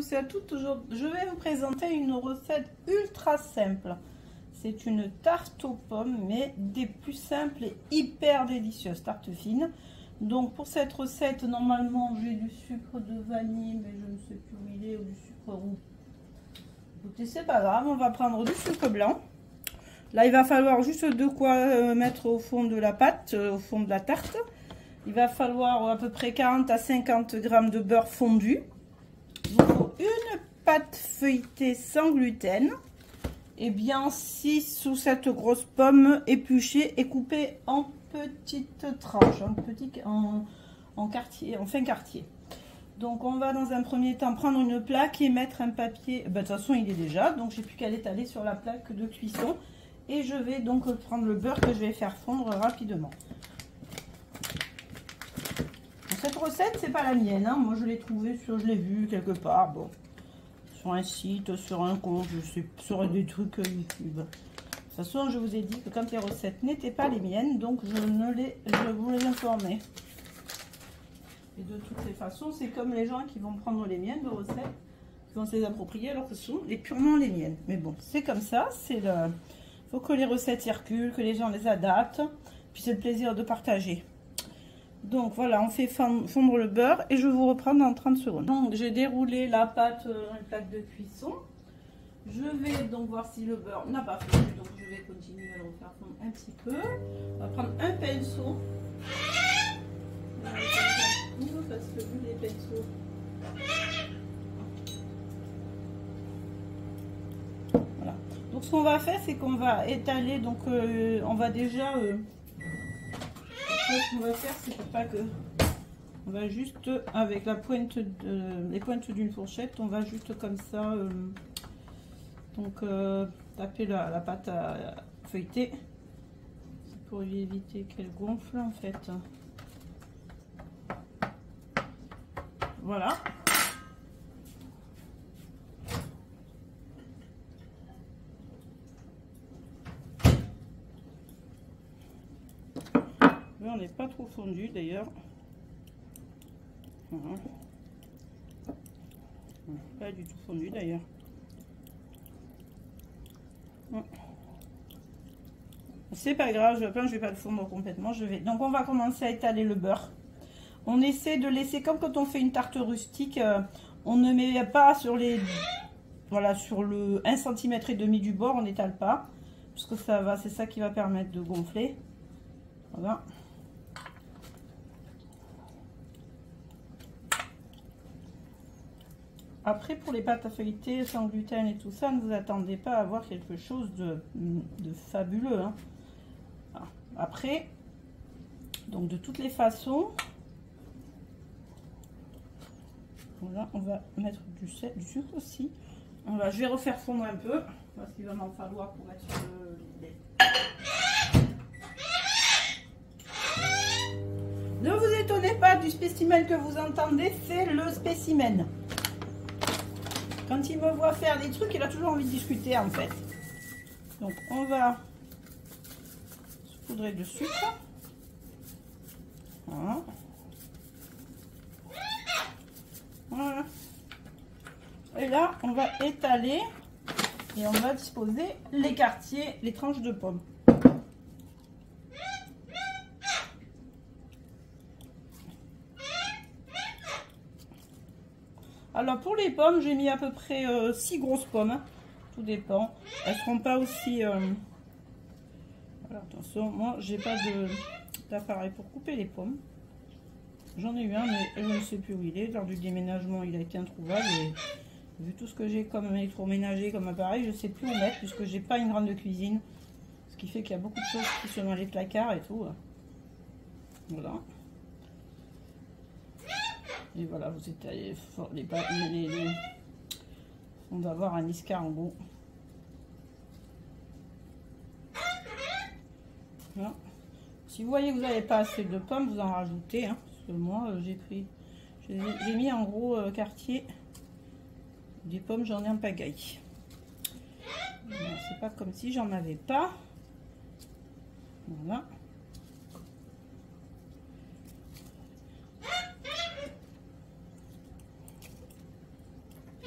tous et à toutes, je vais vous présenter une recette ultra simple. C'est une tarte aux pommes, mais des plus simples et hyper délicieuses, tarte fine. Donc pour cette recette, normalement j'ai du sucre de vanille, mais je ne sais plus où il est, ou du sucre roux. Écoutez, c'est pas grave, on va prendre du sucre blanc. Là il va falloir juste de quoi mettre au fond de la pâte, au fond de la tarte. Il va falloir à peu près 40 à 50 g de beurre fondu. Il vous faut une pâte feuilletée sans gluten. Et bien 6 ou 7 grosses pommes épluchées et coupées en petites tranches, en fin quartier. Donc on va dans un premier temps prendre une plaque et mettre un papier. De toute façon il est déjà, donc j'ai plus qu'à l'étaler sur la plaque de cuisson. Et je vais donc prendre le beurre que je vais faire fondre rapidement. Cette recette, c'est pas la mienne, hein. Moi je l'ai trouvée je l'ai vue quelque part, bon, sur un site, sur un compte, je sais, sur des trucs YouTube. De toute façon, je vous ai dit que quand les recettes n'étaient pas les miennes, donc je vous les informais. Et de toutes les façons, c'est comme les gens qui vont prendre les miennes de recettes, qui vont se les approprier alors que ce sont purement les miennes. Mais bon, c'est comme ça, il faut que les recettes circulent, que les gens les adaptent, puis c'est le plaisir de partager. Donc voilà, on fait fondre le beurre et je vous reprends dans 30 secondes. Donc j'ai déroulé la pâte dans une plaque de cuisson. Je vais donc voir si le beurre n'a pas fondu, donc je vais continuer à le faire fondre un petit peu. On va prendre un pinceau. Parce que vu les pinceaux. Voilà. Donc ce qu'on va faire, c'est qu'on va étaler, donc on va déjà... Ce qu'on va faire, c'est pas que on va juste avec la pointe les pointes d'une fourchette, on va juste comme ça taper la pâte à feuilleter. C'est pour éviter qu'elle gonfle en fait. Voilà. On n'est pas trop fondu d'ailleurs. Voilà. Pas du tout fondu d'ailleurs. C'est pas grave, je vais pas le fondre complètement. Donc on va commencer à étaler le beurre. On essaie de laisser, comme quand on fait une tarte rustique, on ne met pas sur les... Voilà, sur le 1,5 cm du bord, on n'étale pas. Parce que ça va, c'est ça qui va permettre de gonfler. Voilà. Après, pour les pâtes à feuilleter sans gluten et tout ça, ne vous attendez pas à avoir quelque chose de fabuleux, hein. Après, donc de toutes les façons, voilà, on va mettre du sucre aussi. Je vais refaire fondre un peu, parce qu'il va m'en falloir pour mettre sur le lait. Ne vous étonnez pas du spécimen que vous entendez, c'est le spécimen. Quand il me voit faire des trucs, il a toujours envie de discuter en fait. Donc on va saupoudrer de sucre. Voilà. Voilà. Et là, on va étaler et on va disposer les quartiers, les tranches de pommes. Alors pour les pommes, j'ai mis à peu près 6 grosses pommes, hein. Tout dépend. Elles ne seront pas aussi... Voilà, attention, moi j'ai pas d'appareil pour couper les pommes. J'en ai eu un, mais je ne sais plus où il est. Lors du déménagement, il a été introuvable. Et vu tout ce que j'ai comme électroménager, comme appareil, je ne sais plus où mettre, puisque j'ai pas une grande cuisine. Ce qui fait qu'il y a beaucoup de choses qui sont dans les placards et tout. Voilà. Et voilà, vous étalez fort les pâtes. On va avoir un escargot. Voilà. Si vous voyez que vous n'avez pas assez de pommes, vous en rajoutez, hein, parce que moi j'ai mis en gros quartier des pommes, j'en ai en pagaille. C'est pas comme si j'en avais pas. Voilà.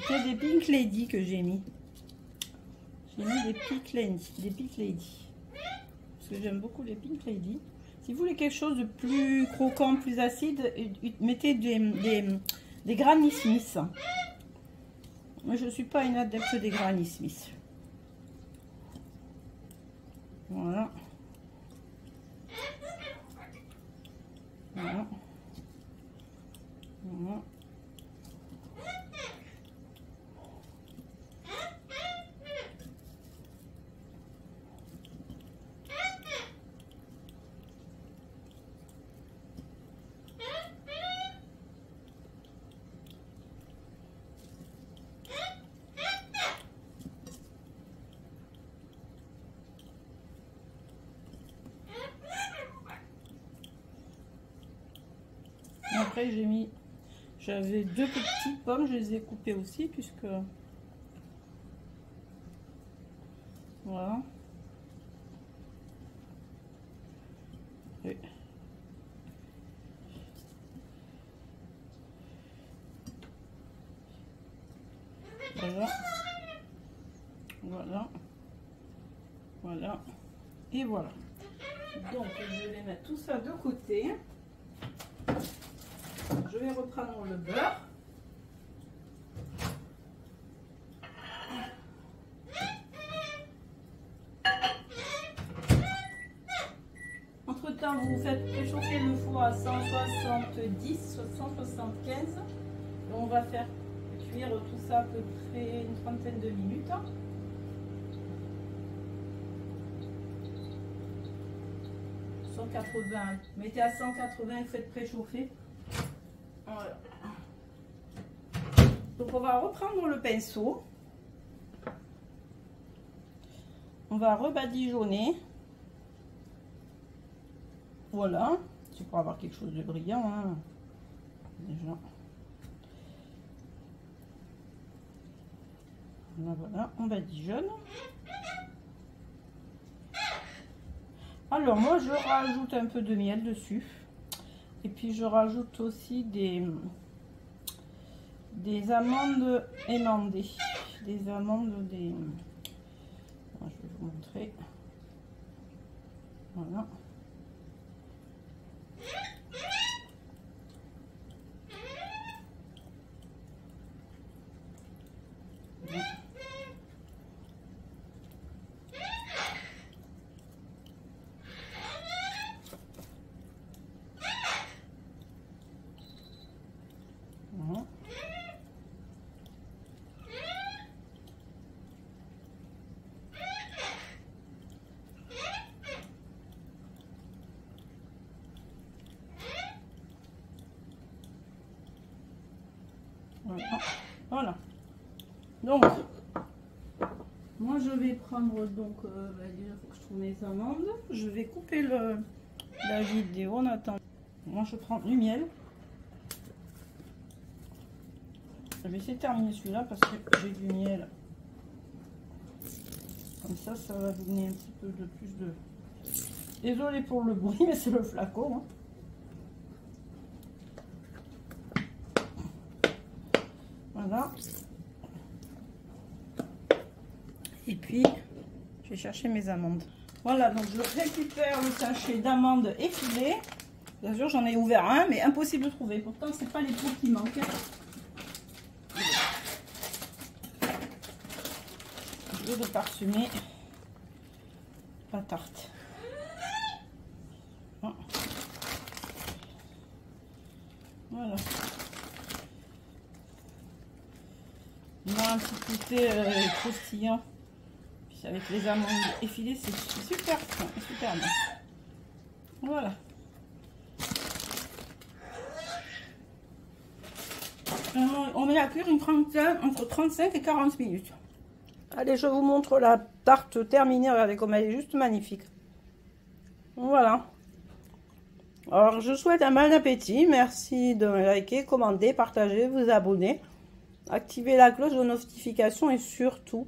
C'est des Pink Lady que j'ai mis. J'ai mis des Pink Lady. Parce que j'aime beaucoup les Pink Lady. Si vous voulez quelque chose de plus croquant, plus acide, mettez des Granny Smith. Moi, je ne suis pas une adepte des Granny Smith. Voilà. Voilà. Voilà. Après j'avais 2 petites pommes, je les ai coupées aussi puisque voilà. Et voilà, voilà, voilà et voilà. Donc je vais mettre tout ça de côté. Je vais reprendre le beurre. Entre temps, vous faites réchauffer le four à 170, 175. Et on va faire cuire tout ça à peu près une trentaine de minutes. 180. Mettez à 180 et faites préchauffer. Voilà. Donc on va reprendre le pinceau. On va rebadigeonner. Voilà. C'est pour avoir quelque chose de brillant. Hein. Déjà. Voilà, on badigeonne. Alors moi je rajoute un peu de miel dessus. Et puis je rajoute aussi des amandes émondées. Des amandes je vais vous montrer. Voilà. Voilà. Donc, moi je vais prendre donc, déjà faut que je trouve mes amandes. Je vais couper la vidéo en attendant. Moi je prends du miel. Je vais essayer de terminer celui-là parce que j'ai du miel. Comme ça, ça va vous donner un petit peu de plus de... Désolée pour le bruit, mais c'est le flacon. Hein. Voilà. Et puis, je vais chercher mes amandes. Voilà, donc je récupère le sachet d'amandes effilées. Bien sûr, j'en ai ouvert un, mais impossible de trouver. Pourtant, c'est pas les pots qui manquent. Je vais parsemer la tarte. Voilà. Il a un petit côté croustillant. Puis avec les amandes effilées, c'est super fin, super bon. Voilà. On met à cuire entre 35 et 40 minutes. Allez, je vous montre la tarte terminée. Regardez comme elle est juste magnifique. Voilà. Alors, je souhaite un bon appétit. Merci de liker, commenter, partager, vous abonner. Activez la cloche de notification et surtout,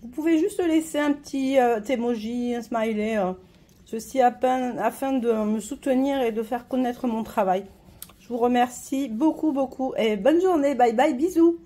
vous pouvez juste laisser un petit emoji, un smiley. Ceci afin de me soutenir et de faire connaître mon travail. Je vous remercie beaucoup, beaucoup et bonne journée. Bye bye, bisous.